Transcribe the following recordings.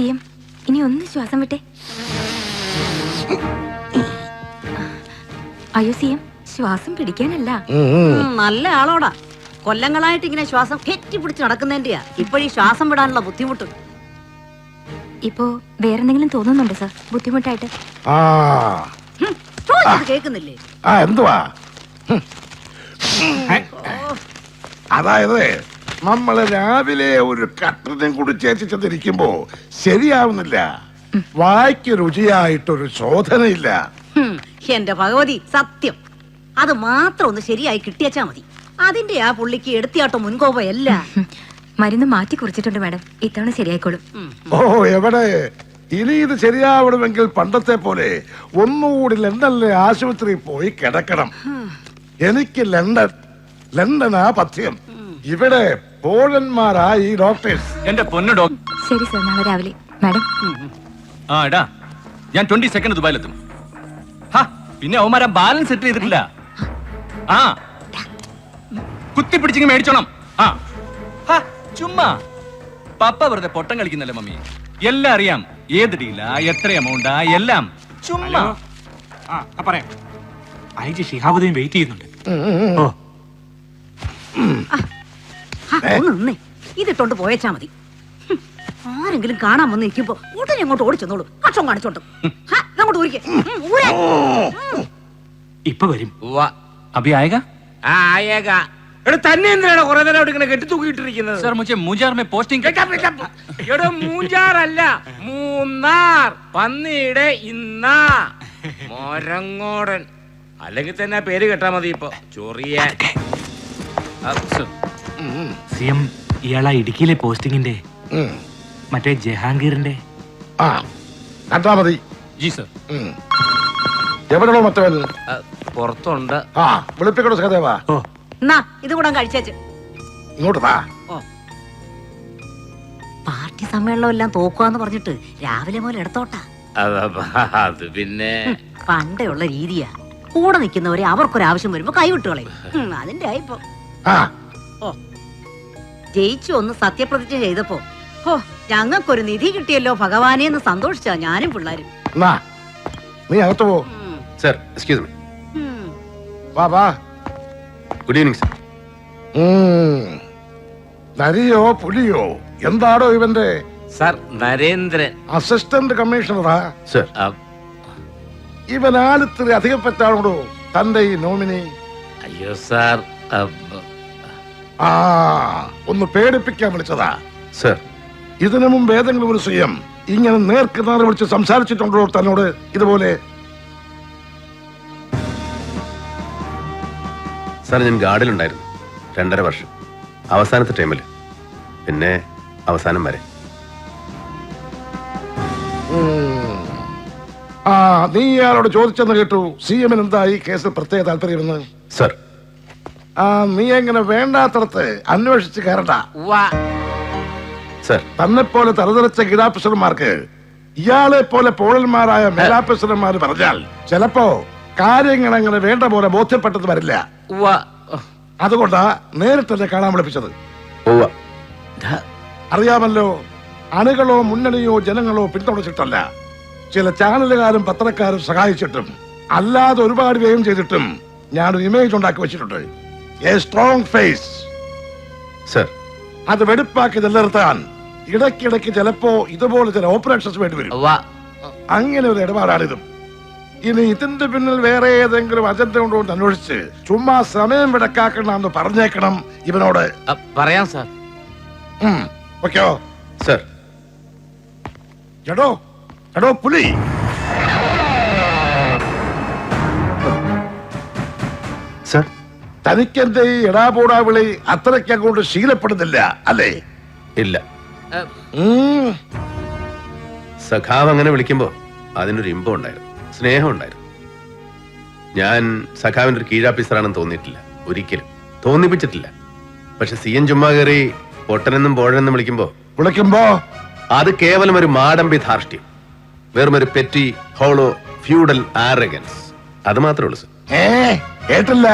C M, ഇനി ഒന്ന് ശ്വാസം വിട്ടെ. അയ്യോ സി എം, ശ്വാസം പിടിക്കാനല്ല. നല്ല ആളോടാ. കൊല്ലങ്ങളായിട്ട് ഇങ്ങനെ ശ്വാസം കെട്ടിപ്പിടിച്ച് നടക്കുന്നതിന്റെയാ ഇപ്പോഴീ ശ്വാസം വിടാനുള്ള ബുദ്ധിമുട്ട്. ഇപ്പോ വേറെന്തെങ്കിലും തോന്നുന്നുണ്ടോ സർ ബുദ്ധിമുട്ടായിട്ട്? കേൾക്കുന്നില്ലേ? എന്തുവാ? അതായത് നമ്മള് രാവിലെ ഒരു കട്ടനും കൂടി ചേച്ചിച്ചെന്നിരിക്കുമ്പോ ശരിയാവുന്നില്ല. വായ്ക്ക് രുചിയായിട്ടൊരു ശോധനയില്ല. എന്റെ ഭഗവതി, സത്യം. അത് മാത്രം ഒന്ന് ശരിയായി കിട്ടിയച്ചാ മതി. അതിന്റെ ആ പുള്ളിക്ക് എടുത്തിയാട്ടോ മുൻകോപയല്ല. മരുന്ന് മാറ്റി കുറിച്ചിട്ടുണ്ട് മാഡം, ഇത്തവണ ശരിയായിക്കോളും. ഓ എവിടെ, ഇനി ഇത് ശരിയാവണമെങ്കിൽ പണ്ടത്തെ പോലെ ഒന്നുകൂടി ലണ്ടനിലെ ആശുപത്രിയിൽ പോയി കിടക്കണം. എനിക്ക് ലണ്ടനാ പഥ്യം. ഇവിടെ പോളന്മാരാ ഈ ഡോക്ടേഴ്സ്. എന്റെ പൊന്നു ഡോക്ടർ. ശരി സർ, നാളെ രാവിലെ. മാഡം എടാ, ഞാൻ 20 സെക്കൻഡ് ദുബായിലെത്തും. പിന്നെ അവന്മാരാ ബാലൻസ് സെറ്റ് ചെയ്തിട്ടില്ല. കുത്തിപ്പിടിച്ചിങ്ങ് മേടിച്ചോണം. ചുമ്മാ പപ്പ വെറുതെ പൊട്ടം കളിക്കുന്നല്ലേ മമ്മി. എല്ലാം അറിയാം, ഏത് ഡീലാ, എത്ര എമൗണ്ടാ, എല്ലാം ചുമ്മാ. പറയാം. ഐജി ഷിഹാബുദ്ദീൻ വെയിറ്റ് ചെയ്യുന്നുണ്ട്. ഇതിട്ടോണ്ട് പോയച്ചാ മതി. ആരെങ്കിലും കാണാൻ വന്ന് നിൽക്കുമ്പോ ഉടനെ അങ്ങോട്ട് ഓടിച്ചെന്നോളൂ. അക്ഷം കാണിച്ചോണ്ട് അങ്ങോട്ട് ഊരിക്കേ. ഇപ്പൊ വരും. അഭി ആയേഗാ? ആയേഗാ. തന്നെ എന്തിനാണ് കുറെ നേരം അവിടെ ഇങ്ങനെ കെട്ടിത്തൂക്കിയിട്ടിരിക്കുന്നത്? സർ മുझे മൂഞ്ചാർ में പോസ്റ്റിംഗ്. എടോ മൂഞ്ചാറല്ല, മൂന്നാർ. പന്നിയുടെ ഇന്നാ മൊരങ്ങോടൻ. അല്ലെങ്കിൽ തന്നെ ആ പേര് കേട്ടാ മതി. ഇപ്പൊ ചൊറിയാൻ സി എം, ഇയാളാ ഇടുക്കിയിലെ പോസ്റ്റിങ്ങിന്റെ മറ്റേ ജഹാംഗീറിന്റെ. കണ്ടാ മതി. G sir. എവിടെയോ മറ്റവൻ പുറത്തുണ്ട്. വിളിപ്പിക്കണോ സഹദേവാ? ഇത് കൂടെ കഴിച്ചേച്ച് ഇങ്ങോട്ട് വാ. പാർട്ടി സമ്മേളനം എല്ലാം തോക്കുവാന്ന് പറഞ്ഞിട്ട് രാവിലെ മുതൽ എടുത്തോട്ടാ. അത് പിന്നെ പണ്ടേ ഉള്ള രീതിയാ. കൂടെ നിൽക്കുന്നവരെ അവർക്കൊരാവശ്യം വരുമ്പോ കൈവിട്ടുകളയും. അതിന്റെ ആയിപ്പോ ജയിച്ചു ഒന്ന് സത്യപ്രതിജ്ഞ ചെയ്തപ്പോ ഞങ്ങൾക്കൊരു നിധി കിട്ടിയല്ലോ ഭഗവാനെ എന്ന് സന്തോഷിച്ചാ ഞാനും പിള്ളേരും. നീ അകത്ത് പോ. Sir, excuse me. വാ. Good evening sir. നരിയോ പുലിയോ എന്താടോ ഇവന്റെ? സർ, നരേന്ദ്രൻ അസിസ്റ്റന്റ് കമ്മീഷണറാ. സർ, ഇവൻ ആളിത്തിരി അധികം പറ്റാണോ തന്റെ ഈ നോമിനി? അയ്യോ സാർ, ഒന്ന് പേടിപ്പിക്കാൻ വിളിച്ചതാ. സർ, ഇതിനു മുമ്പ് ഏതെങ്കിലും ഒരു സ്വയം ഇങ്ങനെ നേർക്ക് നേരെ വിളിച്ച് സംസാരിച്ചിട്ടുണ്ടോ തന്നോട് ഇതുപോലെ? സാർ, ഞാൻ ഗാർഡിലുണ്ടായിരുന്നു 2.5 വർഷം. അവസാനത്തെ ടൈമിൽ, പിന്നെ അവസാനം വരെ. നീ ഇയാളോട് ചോദിച്ചെന്ന് കേട്ടു. സി എമ്മിന് എന്താ ഈ കേസിൽ പ്രത്യേക താല്പര്യമെന്ന്? സർ, നീ എങ്ങനെ വേണ്ടാത്തടത്ത് അന്വേഷിച്ച് കയറണ്ട. സർ, തന്നെ പോലെ തലതെറിച്ച ഗീതാഫീസർമാർക്ക് ഇയാളെ പോലെ പോളന്മാരായ മേലാഫീസർമാർ പറഞ്ഞാൽ ചിലപ്പോ കാര്യങ്ങൾ അങ്ങനെ വേണ്ട പോലെ ബോധ്യപ്പെട്ടത് വരില്ല. അതുകൊണ്ടാ നേരിട്ടല്ലേ കാണാൻ വിളിപ്പിച്ചത്. അറിയാമല്ലോ, അണികളോ മുന്നണിയോ ജനങ്ങളോ പിന്തുണച്ചിട്ടല്ല, ചില ചാനലുകാരും പത്രക്കാരും സഹായിച്ചിട്ടും അല്ലാതെ ഒരുപാട് വ്യയം ചെയ്തിട്ടും ഞാനൊരു ഇമേജ് ഉണ്ടാക്കി വെച്ചിട്ടുണ്ട്. A strong face. സർ, അത് വെടിപ്പാക്കി നിലനിർത്താൻ ഇടയ്ക്കിടയ്ക്ക് ചിലപ്പോ ഇതുപോലെ ചില ഓപ്പറേഷൻസ് വേണ്ടി വരും. അങ്ങനെ ഒരു ഇടപാടാണിതും. ഇനി ഇതിന്റെ പിന്നിൽ വേറെ ഏതെങ്കിലും അജണ്ട ഉണ്ടോ എന്ന് അന്വേഷിച്ച് ചുമ്മാ സമയം വിടക്കാക്കണമെന്ന് പറഞ്ഞേക്കണം ഇവനോട്. പറയാം സാർ. ഓക്കോ സർ. എടോ പുലി, സർ, തനിക്കെന്റെ ഈ എടാപോടാ വിളി അത്രയ്ക്ക് അങ്ങോട്ട് ശീലപ്പെടുന്നില്ല അല്ലേ? ഇല്ല. സഖാവ് അങ്ങനെ വിളിക്കുമ്പോ അതിനൊരു ഇമ്പം ഉണ്ടായിരുന്നു, സ്നേഹം ഉണ്ടായിരുന്നു. ഞാൻ സഖാവിന്റെ ഒരു കീഴാഫീസറാണെന്ന് തോന്നിയിട്ടില്ല, ഒരിക്കലും തോന്നിപ്പിച്ചിട്ടില്ല. പക്ഷെ സി എൻ ചുമ്മാ കയറി പൊട്ടനെന്നും പോഴനെന്നും വിളിക്കുമ്പോ അത് കേവലം ഒരു മാടമ്പി ധാർഷ്ട്യം, വെറും ഒരു പെറ്റി ഹോളോ ഫ്യൂഡൽ ആരഗൻസ്. അത് മാത്രമേ ഉള്ളൂ സർ. കേട്ടില്ല.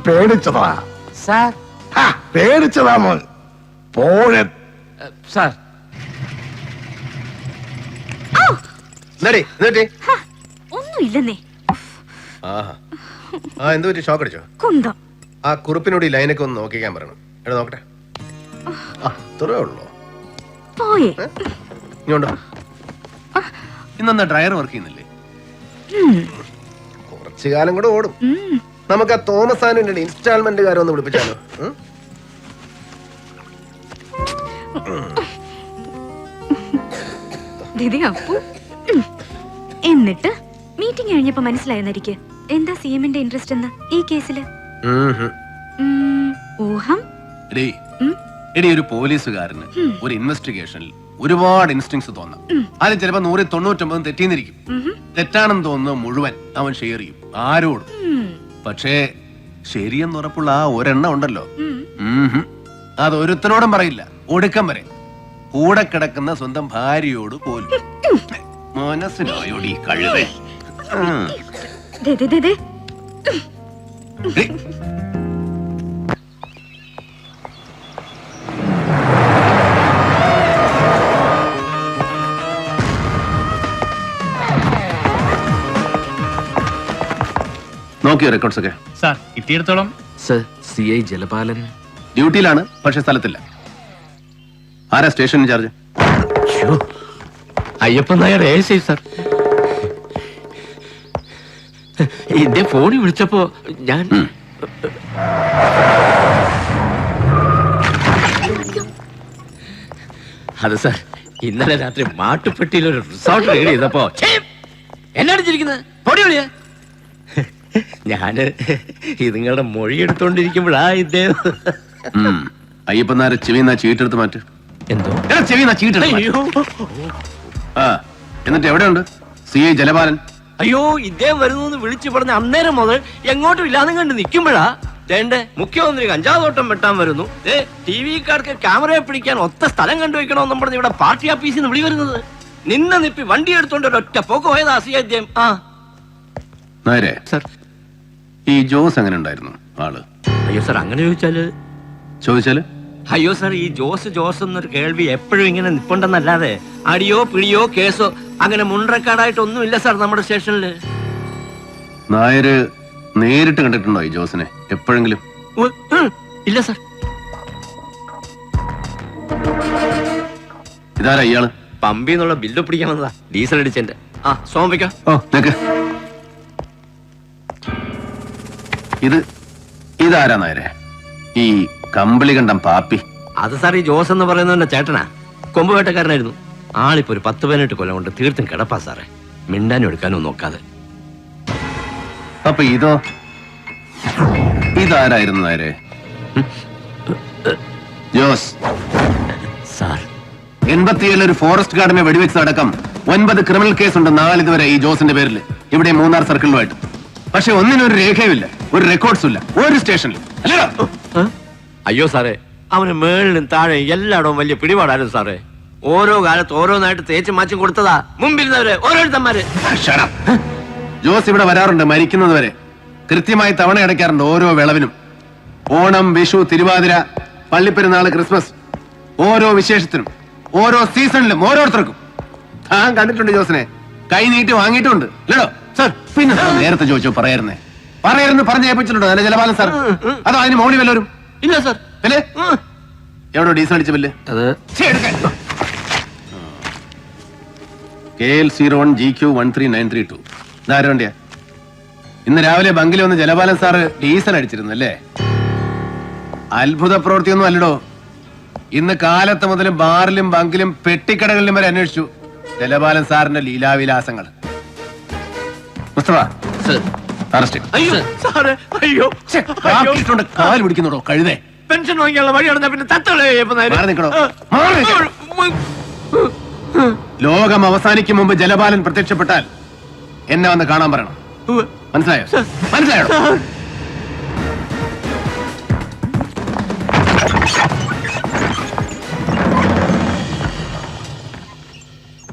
പേടിച്ചതാ സാർ ഹാ, പേടിച്ചതാ മോൻ പോഴെ സാർ എന്താടി എന്നിട്ടേ ഒന്നുമില്ലെന്നേ. ആഹാ ആ എന്ത് പറ്റി ഷോക്ക് അടിച്ചോ? കുന്തം. ആ കുറിപ്പിനോട് ഈ ലൈനൊക്കെ ഒന്ന് നോക്കിക്കാൻ പറയണം. എടാ നോക്കട്ടെ. ആ ഇത്രേ ഉള്ളൂ. പോയേ. ഇങ്ങോട്ടോ. ഇന്നെന്താ ഡ്രയർ വർക്ക് ചെയ്യുന്നില്ലേ? കുറച്ചു കാലം കൂടെ ഓടും. നമുക്ക് ആ തോമസ് ആനിന്റെ ഇൻസ്റ്റാൾമെന്റ് കാര്യം ഒന്ന് വിളിപ്പിച്ചാലോ? ദീദി അപ്പു. എന്നിട്ട് മീറ്റിംഗ് കഴിഞ്ഞപ്പോ മനസ്സിലായെന്നിരിക്കെ എന്താ സിഎമ്മിന്റെ ഇൻട്രസ്റ്റ് എന്ന് ഈ കേസില്? ഊഹം. എടി ഒരു പോലീസുകാരന് ഒരു ഇൻവെസ്റ്റിഗേഷനിൽ ഒരുപാട് ഇൻസ്റ്റിങ്സ് തോന്നാം. അത് ചിലപ്പോ 199 തെറ്റിന്നിരിക്കും. തെറ്റാണെന്ന് തോന്നുന്നത് മുഴുവൻ അവൻ ഷെയർ ചെയ്യും ആരോടും. പക്ഷേ ശരിയെന്ന് ഉറപ്പുള്ള ആ ഒരെണ്ണം ഉണ്ടല്ലോ, അത് ഒരുത്തനോടും പറയില്ല. ഒടുക്കം വരെ കൂടെ കിടക്കുന്ന സ്വന്തം ഭാര്യയോട് പോലും. മനസ്സിലായോടി കഴുതേ? നോക്കിയോ റെക്കോർഡ്സ് ഒക്കെ? സാർ കിട്ടിയിടത്തോളം. സർ CI ജലപാലൻ ഡ്യൂട്ടിയിലാണ്, പക്ഷെ സ്ഥലത്തില്ല. ആരാ station in charge? Ayyappan Nair ASI sir. എന്റെ ഫോണിൽ വിളിച്ചപ്പോ ഞാൻ അത് സാർ ഇന്നലെ രാത്രി മാട്ടുപ്പെട്ടിയിൽ ഒരു റിസോർട്ട് റെഡി ചെയ്തപ്പോ എന്നാണ് ചിരിക്കുന്നത്? പൊടി വിളിയ ഞാന് നിങ്ങളുടെ മൊഴി എടുത്തോണ്ടിരിക്കുമ്പോഴാ ഇദ്ദേഹം. അയ്യപ്പനാരെ ചെവിന്നാ ചീട്ടെടുത്ത് മാറ്റ്. എന്തോ ചെവിന്നാ ചീട്ടെടുത്ത്. ആ എന്നിട്ട് എവിടെയുണ്ട് CI ജലപാലൻ? അയ്യോ ഇദ്ദേഹം വരുന്നു വിളിച്ചു പറഞ്ഞ അന്നേരം മുതൽ എങ്ങോട്ടും ഇല്ലാതെ കണ്ട് നിൽക്കുമ്പോഴാ ദേണ്ടേ മുഖ്യമന്ത്രി കഞ്ചാവോട്ടം വെട്ടാൻ വരുന്നു. TV-കാർക്ക് ക്യാമറയെ പിടിക്കാൻ ഒത്ത സ്ഥലം കണ്ടുവയ്ക്കണമെന്നും പറഞ്ഞ് ഇവിടെ പാർട്ടി ഓഫീസിൽ നിന്ന് വിളി വരുന്നത്. നിന്ന നിപ്പി വണ്ടി എടുത്തോണ്ട് ഒറ്റ പോക്ക് പോയതാ CI അദ്ദേഹം. ആ നേരെ സർ. ഈ ജോസ് എങ്ങനെ ഉണ്ടായിരുന്നു ആള്? അയ്യോ സാർ അങ്ങനെ ചോദിച്ചാല് അയ്യോ സാർ ഈ ജോസ് എന്നൊരു കേൾവി എപ്പോഴും ഇങ്ങനെ നിപ്പുണ്ടെന്നല്ലാതെ അടിയോ പിടിയോ കേസോ അങ്ങനെ മുൻറെക്കാർഡായിട്ടൊന്നും ഇല്ല സാർ നമ്മുടെ സ്റ്റേഷനില്. നായര് നേരിട്ട് കണ്ടിട്ടുണ്ടോ ഈ ജോസിനെ എപ്പോഴെങ്കിലും? ഇല്ല സാർ. ഇതാരാ ഇയാള്? പമ്പി എന്നുള്ള ബില്ല് പിടിക്കാൻ വന്നതാ, ഡീസൽ അടിച്ചെന്റെ. ആ സോമിക്കാം. ഇതാരാ നായരെ? ഈ കമ്പിളി കണ്ടം പാപ്പി. അത് സാർ ഈ ജോസ് എന്ന് പറയുന്നവന്റെ ചേട്ടനാ, കൊമ്പ് വേട്ടക്കാരനായിരുന്നു. ആളിപ്പോ ഒരു 10-18 കൊല്ലം കൊണ്ട് തീർത്തും കിടപ്പാ സാറേ, മിണ്ടാനും എടുക്കാനും നോക്കാതെ. അപ്പൊ ഇതാരായിരുന്നു നേരെ? ജോസ് സാർ 87 ഒരു ഫോറസ്റ്റ് ഗാർഡിനെ വെടിവെച്ചതടക്കം 9 ക്രിമിനൽ കേസുണ്ട് നാളിതുവരെ ഈ ജോസിന്റെ പേരിൽ ഇവിടെ 3 സർക്കിളുമായിട്ട്. പക്ഷെ ഒന്നിനൊരു രേഖയുമില്ല, ഒരു റെക്കോർഡ്സും ഇല്ല ഒരു സ്റ്റേഷനിൽ. അയ്യോ സാറേ അവന് മേളിലും താഴെ എല്ലായിടവും വലിയ പിടിപാടായിരുന്നു സാറേ. ഓരോ കാലത്ത് ഓരോന്നായിട്ട് തേച്ച് മാച്ചും കൊടുത്തതാ മുമ്പിരുന്നവര് ഓരോരുത്തന്മാര്. ജോസ് ഇവിടെ വരാറുണ്ട് മരിക്കുന്നത് വരെ. കൃത്യമായി തവണ അടയ്ക്കാറുണ്ട് ഓരോ വിളവിനും. ഓണം, വിഷു, തിരുവാതിര, പള്ളിപ്പെരുന്നാള്, ക്രിസ്മസ്, ഓരോ വിശേഷത്തിനും ഓരോ സീസണിലും ഓരോരുത്തർക്കും. താൻ കണ്ടിട്ടുണ്ട് ജോസിനെ, കൈ നീട്ടി വാങ്ങിയിട്ടുണ്ട് അല്ലടോ സാർ? പിന്നെ നേരത്തെ ചോദിച്ചോ പറയായിരുന്നേ? പറഞ്ഞു ഏൽപ്പിച്ചിട്ടുണ്ടോ നല്ല ജലപാലൻ സാർ? അതോ അതിന് മോണി വല്ലവരും? ഇല്ല സാർ. അല്ലേ? എവിടോ ഡീസൽ അടിച്ച ബില്ല്? അത് KL 01 GQ 13932. ഇതാരും വണ്ടിയാ? ഇന്ന് രാവിലെ ബങ്കിൽ വന്ന് ജലപാലൻ സാറ് ഡീസൽ അടിച്ചിരുന്നു അല്ലേ? അത്ഭുത പ്രവൃത്തിയൊന്നും അല്ലടോ. ഇന്ന് കാലത്ത് മുതലും ബാറിലും ബങ്കിലും പെട്ടിക്കടകളിലും വരെ അന്വേഷിച്ചു ജലപാലൻ സാറിന്റെ ലീലാവിലാസങ്ങൾ. മുസ്തഫ അറസ്റ്റ്. അയ്യോ സാറേ, അയ്യോ കാല് പിടിക്കുന്നുണ്ടോ കഴുതേ? പെൻഷൻ വാങ്ങിയുള്ള വഴി നടന്ന പിന്നെ ലോകം അവസാനിക്കും മുമ്പ് ജലപാലൻ പ്രത്യക്ഷപ്പെട്ടാൽ എന്നെ വന്ന് കാണാൻ പറയണം. മനസ്സിലായോ?